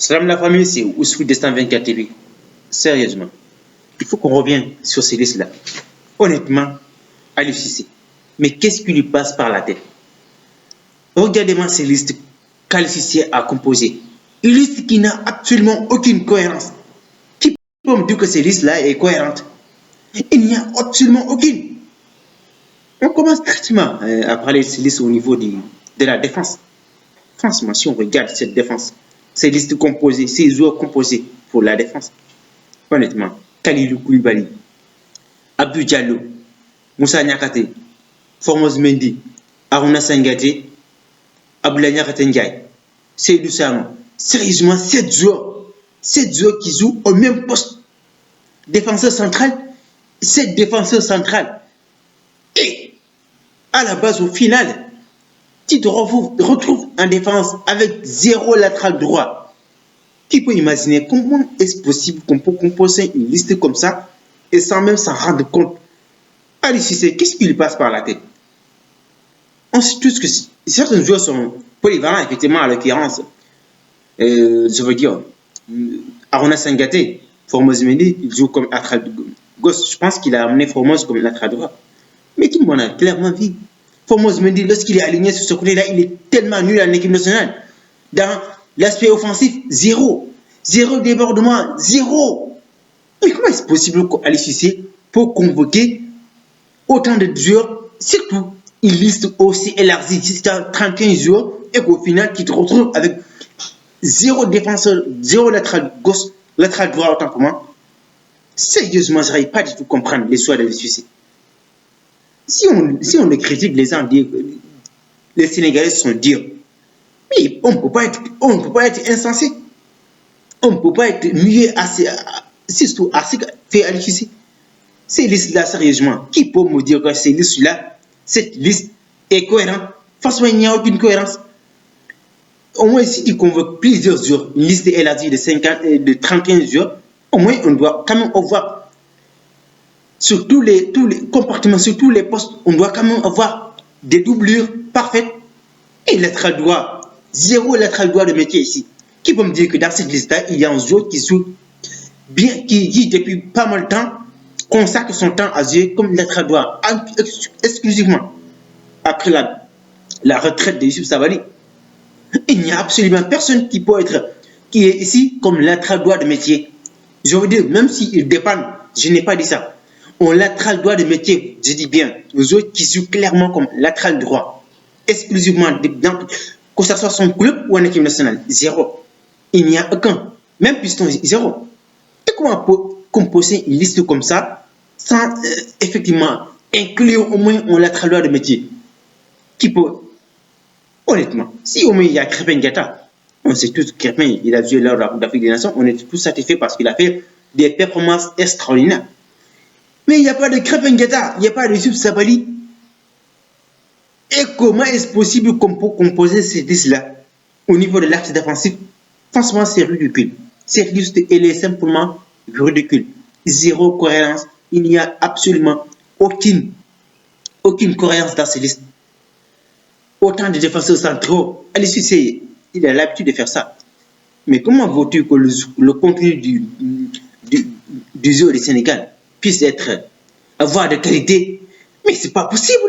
Salam la famille, c'est Ousfou Destin 24 TV. Sérieusement, il faut qu'on revienne sur ces listes-là. Honnêtement, Aliou Cissé, mais qu'est-ce qui lui passe par la tête? Regardez-moi ces listes qu'Aliou Cissé a composées. Une liste qui n'a absolument aucune cohérence. Qui peut me dire que ces listes-là est cohérente? Il n'y a absolument aucune. On commence directement à parler de ces listes au niveau de la défense. Franchement, si on regarde cette défense, ces listes composées, ces joueurs composés pour la défense, honnêtement, Kalidou Koulibaly, Abdou Diallo, Moussa Niakate, Formose Mendy, Aruna Sangate, Abdoulaye Niakate Ndiaye, Seydou Sano. Sérieusement, 7 joueurs qui jouent au même poste. Défenseur central, 7 défenseurs centrales. Et à la base, au final, tu te retrouves en défense avec 0 latéral droit. Tu peux imaginer comment est-ce possible qu'on peut composer une liste comme ça et sans même s'en rendre compte. Aliou Cissé, qu'est-ce qui lui passe par la tête? On sait tous que certains joueurs sont polyvalents, effectivement, à l'occurrence. Je veux dire, Aruna Sangate, Formose Mendy, il joue comme latéral gauche. Je pense qu'il a amené Formose comme latéral droit. Mais tout le monde a clairement vu. Formose Mendy, lorsqu'il est aligné sur ce côté-là, il est tellement nul en équipe nationale. Dans l'aspect offensif, 0. 0 débordement, 0. Mais comment est-ce possible qu'Aliou Cissé pour convoquer autant de joueurs, surtout une liste aussi élargie, jusqu'à 31 joueurs, et qu'au final, tu te retrouves avec 0 défenseur, 0 latéral gauche, latéral droit, autant pour moi? Sérieusement, je n'arrive pas du tout à comprendre les choix d'Aliou Cissé. Si on le critique, les gens disent, les Sénégalais sont durs. Mais on ne peut pas être insensé. On ne peut pas être muet assez fait Aliou Cissé. Ces listes-là, sérieusement, qui peut me dire que ces listes-là, cette liste est cohérente? Franchement, il n'y a aucune cohérence. Au moins, si tu convoques plusieurs jours, une liste élargie de 31 jours, au moins, on doit quand même avoir, sur tous les comportements, sur tous les postes, on doit quand même avoir des doublures parfaites. Et latéral droit, 0 latéral droit de métier ici. Qui peut me dire que dans cette liste-là, il y a un joueur qui joue bien, qui depuis pas mal de temps consacre son temps à jouer comme latéral droit, exclusivement après la retraite de Youssouf Sabaly? Il n'y a absolument personne qui est ici comme latéral droit de métier. Je veux dire, même s'il dépend, je n'ai pas dit ça. On latéral droit de métier, je dis bien, aux autres qui jouent clairement comme latéral droit, exclusivement, que ce soit son club ou en équipe nationale, 0. Il n'y a aucun, même piston, 0. Et comment on peut composer une liste comme ça sans effectivement inclure au moins un latéral droit de métier qui peut, honnêtement, si au moins il y a Krépin Diatta, on sait tous que Krépin, il a joué lors de la Coupe d'Afrique des Nations, on est tous satisfaits parce qu'il a fait des performances extraordinaires. Mais il n'y a pas de Krépin Diatta, il n'y a pas de Youssouf Sabaly. Et comment est-ce possible qu'on peut composer ces listes-là au niveau de l'axe défensif? Franchement, c'est ridicule. Cette liste, elle est simplement ridicule. 0 cohérence. Il n'y a absolument aucune cohérence dans ces listes. Autant de défenseurs centraux. Aliou Cissé, il a l'habitude de faire ça. Mais comment veux-tu que le contenu du jeu du Sénégal puisse avoir de qualité? Mais c'est pas possible.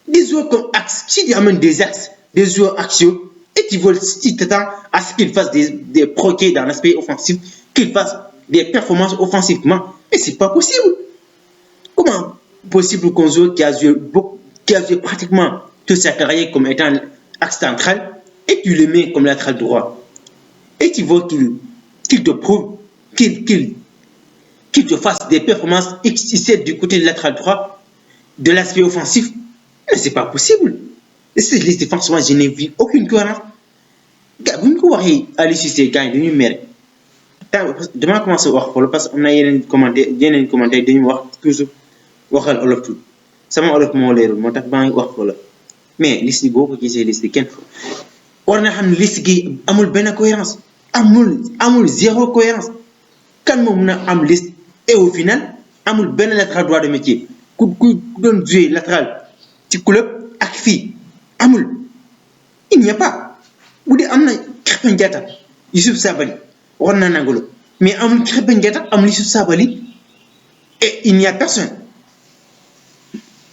Des joueurs comme axe, si tu amènes des axes, des joueurs axiaux, et tu t'attends à ce qu'ils fassent des progrès dans l'aspect offensif, qu'ils fassent des performances offensivement, mais c'est pas possible. Comment possible qu'un joueur qui a joué pratiquement toute sa carrière comme étant axe central, et tu le mets comme latéral droit, et tu vois qu'il te prouve, qu'il te fasse des performances XY du côté de latéral droit, de l'aspect offensif? Mais c'est pas possible. Et cette liste, franchement, je n'ai vu aucune cohérence. Vous me voyez, Aliou Cissé, gars, de numéro. Demain, commence à voir, parce qu'on a un commentaire, de voir toujours, waxal olof tout. Sama olof moo leerul moo tax baa ngi wax wala. Mais liste boo ko gisee liste kenn war na xam ne liste gi amul benn cohérence. Amul 0 cohérence. Kan moo mën a am liste et au final, amul benn latéral droit de métier. Ku doon jouer latéral ci club ak fii amul. Il n'y a pas. Bu dee am na Krépin Diatta Youssouf Sabali, Ronan Angolo. Mais Amoul Krepengata, Amoul Youssouf Sabali, et il n'y a personne.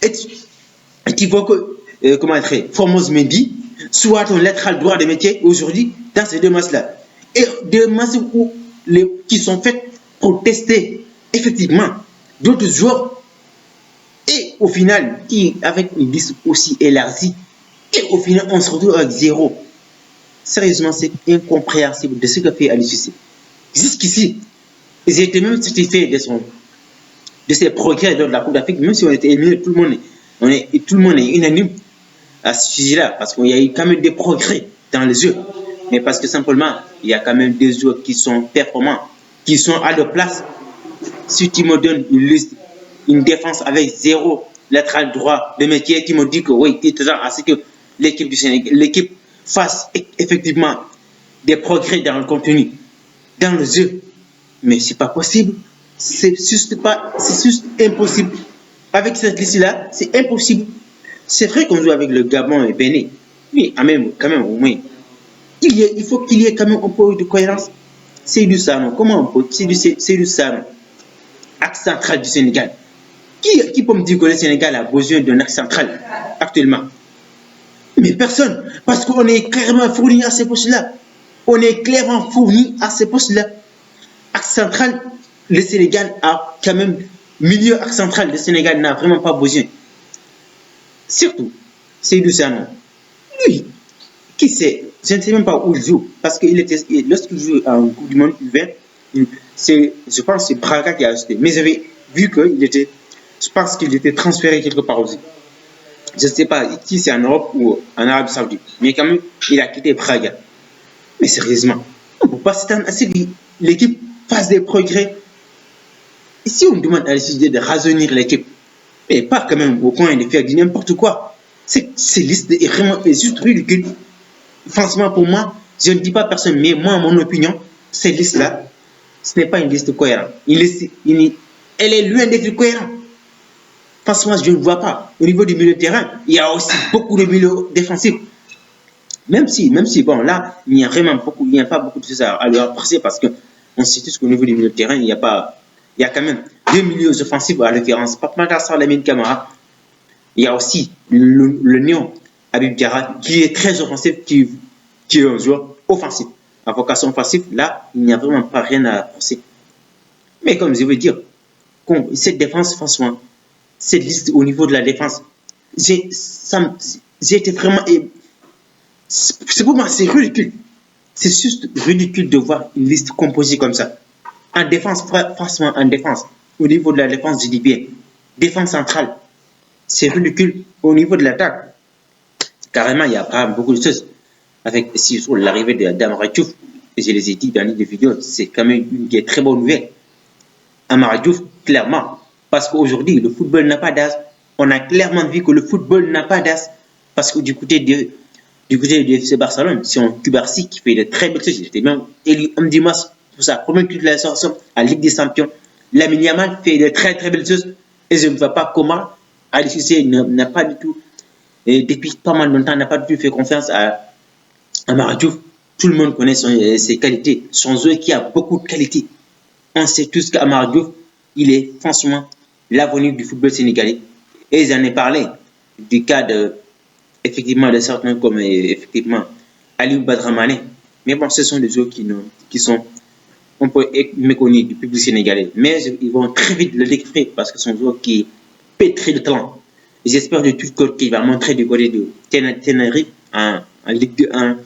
Et tu vois que, comment dire, Formose Mendy, soit un latéral droit de métier aujourd'hui, dans ces deux masses-là. Et deux masses qui sont faites pour tester, effectivement, d'autres joueurs. Et au final, avec une liste aussi élargie, et au final, on se retrouve avec zéro. Sérieusement, c'est incompréhensible de ce que fait Aliou Cissé. Jusqu'ici, ils étaient même satisfaits de ses progrès lors de la Coupe d'Afrique, même si on était éliminé, tout le monde est unanime à ce sujet-là, parce qu'il y a eu quand même des progrès dans les jeux. Mais parce que simplement, il y a quand même des joueurs qui sont performants, qui sont à leur place. Si tu me donnes une liste, une défense avec zéro latéral droit de métier, tu me dis que oui, tu es à ce que l'équipe du Sénégal, l'équipe fasse effectivement des progrès dans le contenu, dans le jeu. Mais c'est pas possible. C'est juste impossible. Avec cette liste-là, c'est impossible. C'est vrai qu'on joue avec le Gabon et Bénin. Mais quand même, au moins, il faut qu'il y ait quand même un peu de cohérence. C'est du Sano. Comment on peut? C'est du Sano. Axe central du Sénégal. Qui peut me dire que le Sénégal a besoin d'un axe central actuellement? Mais personne. Parce qu'on est clairement fourni à ces postes-là. On est clairement fourni à ces postes-là. Axe central, le Sénégal a quand même, milieu axe central, le Sénégal n'a vraiment pas besoin. Surtout, Seydou Sano. Lui, qui sait, je ne sais même pas où il joue. Parce que lorsqu'il joue en Coupe du Monde hiver, je pense que c'est Braga qui a acheté. Mais j'avais vu qu'il était, je pense qu'il était transféré quelque part aussi. Je ne sais pas si c'est en Europe ou en Arabie Saoudite. Mais quand même, il a quitté Braga. Mais sérieusement, on ne peut pas s'attendre à ce que l'équipe fasse des progrès. Ici, on demande à l'UCG de rajeunir l'équipe. Et pas quand même au point de faire du n'importe quoi. Ces listes est vraiment juste ridicule. Franchement, pour moi, je ne dis pas personne, mais moi, mon opinion, ces listes-là, ce n'est pas une liste cohérente. Elle est loin d'être cohérente. Franchement, je ne vois pas. Au niveau du milieu de terrain, il y a aussi beaucoup de milieux défensifs. Même si, bon, là, il n'y a pas beaucoup de choses à lui apprécier parce qu'on sait tous qu'au niveau du milieu de terrain, il y a quand même deux milieux offensifs à référence. Papmata Lamine Camara. Il y a aussi le néon Habib Diarra qui est très offensif, qui est un joueur offensif. À vocation offensive, là, il n'y a vraiment pas rien à penser. Mais comme je veux dire, cette défense, franchement, cette liste au niveau de la défense, j'ai été vraiment. C'est pour moi, c'est ridicule. C'est juste ridicule de voir une liste composée comme ça. En défense, franchement, en défense, au niveau de la défense, je dis bien, défense centrale, c'est ridicule. Au niveau de l'attaque, carrément, il n'y a pas beaucoup de choses. Avec surtout l'arrivée d'Amara Diouf, et je les ai dit dans les vidéos, c'est quand même une très bonne nouvelle. Amara Diouf, clairement, parce qu'aujourd'hui, le football n'a pas d'âge. On a clairement vu que le football n'a pas d'âge. Parce que du côté du FC Barcelone, c'est un Cubarsi qui fait de très belles choses. Il était même élu homme du match pour sa première titularisation à Ligue des Champions. Lamine Yamal fait de très très belles choses. Et je ne vois pas comment Aliou Cissé n'a pas du tout, et depuis pas mal de temps, n'a pas du tout fait confiance à Amara Diouf. Tout le monde connaît ses qualités. Son jeu qui a beaucoup de qualités. On sait tous qu'Amara Diouf, il est franchement l'avenir du football sénégalais. Et j'en ai parlé du cas effectivement de certains comme effectivement Aliou Badramane. Mais bon, ce sont des joueurs qui sont un peu méconnus du public sénégalais. Mais ils vont très vite le décrire parce que c'est un joueur qui est pétri de talent. J'espère de tout cœur qu'il va montrer du côté de Tenerife en Ligue 1,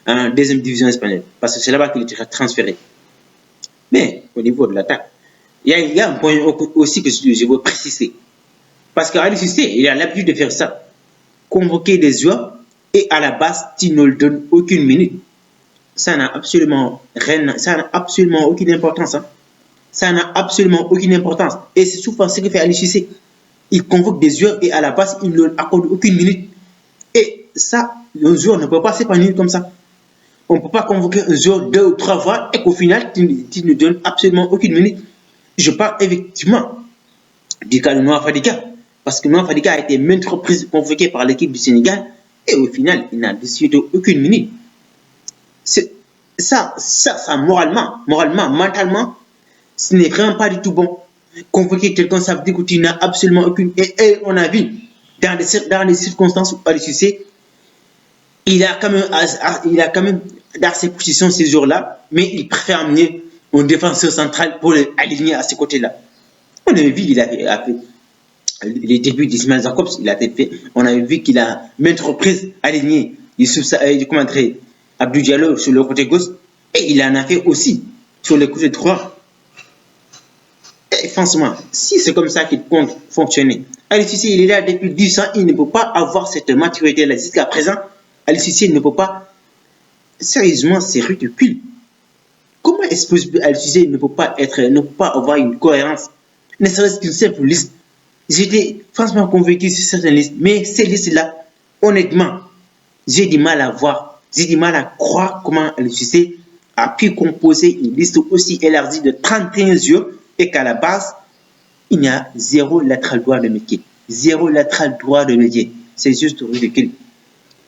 en deuxième division espagnole. Parce que c'est là-bas qu'il est transféré. Mais au niveau de l'attaque, il y a un point aussi que je veux préciser. Parce qu'Aliou Cissé, il a l'habitude de faire ça. Convoquer des joueurs et à la base, tu ne le donnes aucune minute. Ça n'a absolument aucune importance. Hein. Ça n'a absolument aucune importance. Et c'est souvent ce que fait Aliou Cissé. Il convoque des joueurs et à la base, il ne leur accorde aucune minute. Et ça, un joueur ne peut pas s'épanouir comme ça. On ne peut pas convoquer un joueur 2 ou 3 fois et qu'au final, tu ne donnes absolument aucune minute. Je parle effectivement du cas de Noah Fadiga. Parce que Noah Fadiga a été maintes reprises convoqué par l'équipe du Sénégal et au final, il n'a disputé aucune minute. Ça, moralement, mentalement, ce n'est vraiment pas du tout bon. Convoquer quelqu'un, ça veut dire que tu n'as absolument aucune. Et on a vu, dans les circonstances où Aliou Cissé, il a quand même dans ses positions ces jours-là, mais il préfère amener un défenseur central pour l'aligner à ce côté-là. On avait vu, il a fait les débuts d'Ismaël Jacobs, on avait vu qu'il a maintes reprises aligné Abdou Diallo sur le côté gauche, et il en a fait aussi sur le côté droit. Et franchement, si c'est comme ça qu'il compte fonctionner, Aliou Cissé, il est là depuis 10 ans, il ne peut pas avoir cette maturité-là. Jusqu'à présent, Aliou Cissé ne peut pas. Sérieusement, c'est ridicule. Comment est-ce possible Aliou Cissé ne peut pas avoir une cohérence, ne serait-ce qu'une simple liste? J'étais franchement convaincu sur certaines listes, mais ces listes-là, honnêtement, j'ai du mal à voir, j'ai du mal à croire comment Aliou Cissé a pu composer une liste aussi élargie de 31 yeux et qu'à la base, il y a zéro latéral droit de métier. Zéro latéral droit de métier. C'est juste ridicule.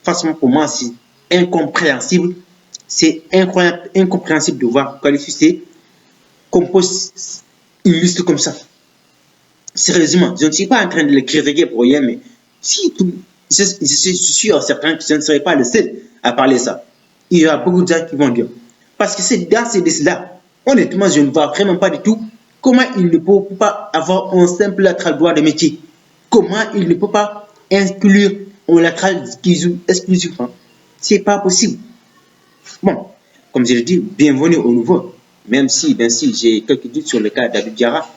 Franchement, pour moi, c'est incompréhensible. C'est incompréhensible de voir qu'Aliou Cissé compose une liste comme ça. Sérieusement, je ne suis pas en train de le critiquer pour rien, mais si je suis sûr certain que je ne serai pas le seul à parler ça. Il y a beaucoup de gens qui vont dire. Parce que c'est dans ces listes-là, honnêtement, je ne vois vraiment pas du tout comment il ne peut pas avoir un simple latéral droit de métier. Comment il ne peut pas inclure un latéral qui joue exclusivement. C'est pas possible. Bon, comme je l'ai dit, bienvenue au nouveau. Même si j'ai quelques doutes sur le cas d'Abdou Diarra,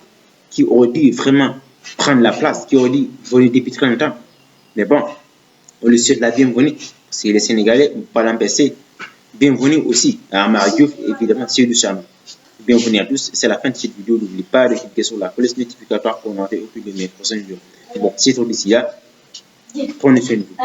qui aurait dû vraiment prendre la place, qui aurait dû venir depuis très longtemps. Mais bon, on lui souhaite la bienvenue. C'est les Sénégalais, on ne peut pas l'empêcher. Bienvenue aussi à Amara Diouf et évidemment Seydou Cham. Bienvenue à tous. C'est la fin de cette vidéo. N'oubliez pas de cliquer sur la cloche notificatoire pour noter au plus de mes prochaines vidéos. Bon, c'est tout d'ici là. Prenez soin de vous.